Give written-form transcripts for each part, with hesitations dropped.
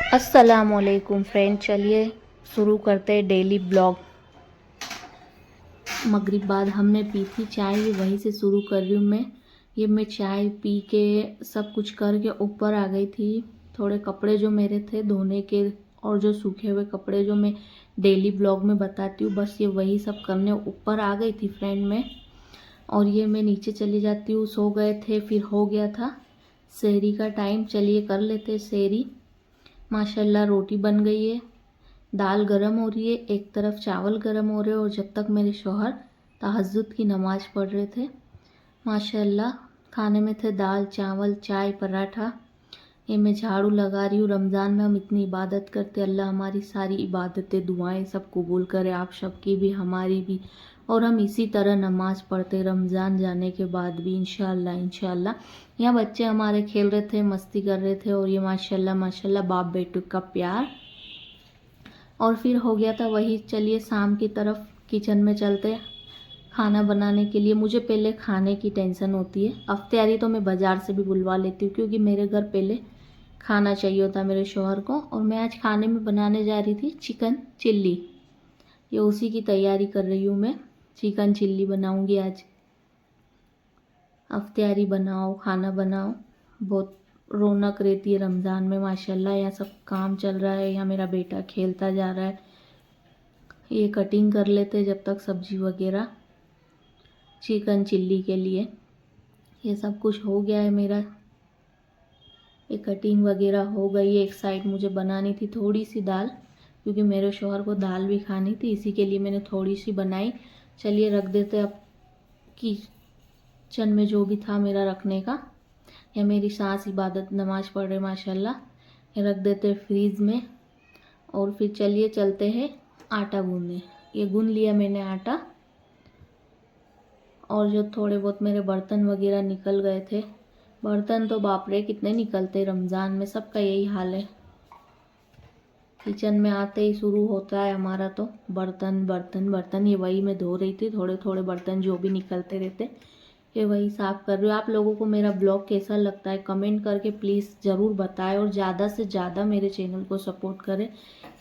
अस्सलामुअलैकुम फ्रेंड, चलिए शुरू करते हैं डेली ब्लॉग। मगरिब बाद हमने पी थी चाय, वहीं से शुरू कर रही हूँ मैं। ये मैं चाय पी के सब कुछ करके ऊपर आ गई थी। थोड़े कपड़े जो मेरे थे धोने के और जो सूखे हुए कपड़े जो मैं डेली ब्लॉग में बताती हूँ, बस ये वही सब करने ऊपर आ गई थी फ्रेंड मैं। और ये मैं नीचे चली जाती हूँ। सो गए थे, फिर हो गया था सहरी का टाइम। चलिए कर लेते सहरी। माशाल्लाह रोटी बन गई है, दाल गरम हो रही है, एक तरफ चावल गरम हो रहे हैं। और जब तक मेरे शौहर तहज्जुद की नमाज़ पढ़ रहे थे, माशाल्लाह खाने में थे दाल चावल चाय पराठा। ये मैं झाड़ू लगा रही हूँ। रमज़ान में हम इतनी इबादत करते, अल्लाह हमारी सारी इबादतें दुआएं सब कबूल करे, आप सबकी भी हमारी भी। और हम इसी तरह नमाज़ पढ़ते रमज़ान जाने के बाद भी इंशाअल्लाह इंशाअल्लाह। यहाँ बच्चे हमारे खेल रहे थे, मस्ती कर रहे थे। और ये माशाल्लाह माशाल्लाह बाप बेटू का प्यार। और फिर हो गया था वही। चलिए शाम की तरफ किचन में चलते खाना बनाने के लिए। मुझे पहले खाने की टेंशन होती है। अफ्तारी तो मैं बाज़ार से भी बुलवा लेती हूँ, क्योंकि मेरे घर पहले खाना चाहिए होता मेरे शौहर को। और मैं आज खाने में बनाने जा रही थी चिकन चिल्ली। ये उसी की तैयारी कर रही हूँ मैं। चिकन चिल्ली बनाऊँगी आज। अफ्तारी बनाओ खाना बनाओ, बहुत रौनक रहती है रमज़ान में माशाल्लाह। यहाँ सब काम चल रहा है, यहाँ मेरा बेटा खेलता जा रहा है। ये कटिंग कर लेते जब तक सब्जी वगैरह चिकन चिल्ली के लिए। ये सब कुछ हो गया है मेरा। ये कटिंग वगैरह हो गई है। एक साइड मुझे बनानी थी थोड़ी सी दाल, क्योंकि मेरे शौहर को दाल भी खानी थी, इसी के लिए मैंने थोड़ी सी बनाई। चलिए रख देते अब किचन में जो भी था मेरा रखने का। या मेरी सास इबादत नमाज़ पढ़ रहे माशाल्लाह। ये रख देते फ्रीज़ में। और फिर चलिए चलते हैं आटा गूंदने। ये गूंद लिया मैंने आटा। और जो थोड़े बहुत मेरे बर्तन वगैरह निकल गए थे, बर्तन तो बाप रे कितने निकलते रमज़ान में, सबका यही हाल है। किचन में आते ही शुरू होता है हमारा तो बर्तन बर्तन बर्तन। ये वही मैं धो रही थी, थोड़े थोड़े बर्तन जो भी निकलते रहते ये वही साफ़ कर रही हूँ। आप लोगों को मेरा ब्लॉग कैसा लगता है कमेंट करके प्लीज़ ज़रूर बताएं। और ज़्यादा से ज़्यादा मेरे चैनल को सपोर्ट करें।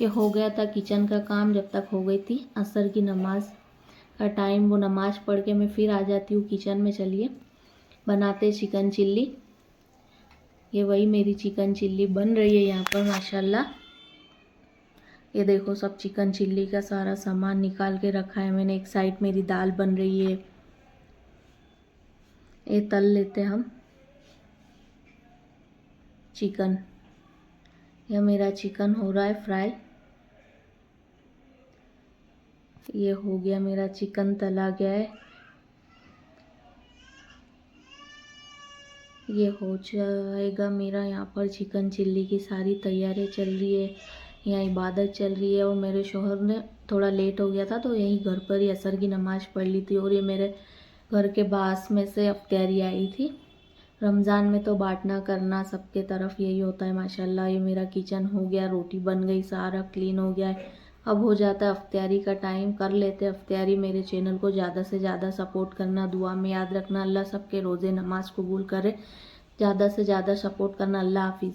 ये हो गया था किचन का काम। जब तक हो गई थी असर की नमाज़ का टाइम, वो नमाज़ पढ़ के मैं फिर आ जाती हूँ किचन में। चलिए बनाते चिकन चिल्ली। ये वही मेरी चिकन चिल्ली बन रही है यहाँ पर माशाल्लाह। ये देखो सब चिकन चिल्ली का सारा सामान निकाल के रखा है मैंने। एक साइड मेरी दाल बन रही है। ये तल लेते हम चिकन। यह मेरा चिकन हो रहा है फ्राई। ये हो गया मेरा चिकन तला गया है। ये हो जाएगा मेरा। यहाँ पर चिकन चिल्ली की सारी तैयारी चल रही है, यहाँ इबादत चल रही है। और मेरे शौहर ने थोड़ा लेट हो गया था तो यहीं घर पर ही असर की नमाज़ पढ़ ली थी। और ये मेरे घर के बास में से अफ्तारी आई थी। रमज़ान में तो बांटना करना सबके तरफ यही होता है माशाल्लाह। ये मेरा किचन हो गया, रोटी बन गई, सारा क्लीन हो गया है। अब हो जाता है अफ्तारी का टाइम। कर लेते अफ्तारी। मेरे चैनल को ज़्यादा से ज़्यादा सपोर्ट करना, दुआ में याद रखना। अल्लाह सबके रोज़े नमाज कबूल करे। ज़्यादा से ज़्यादा सपोर्ट करना। अल्लाह हाफिज़।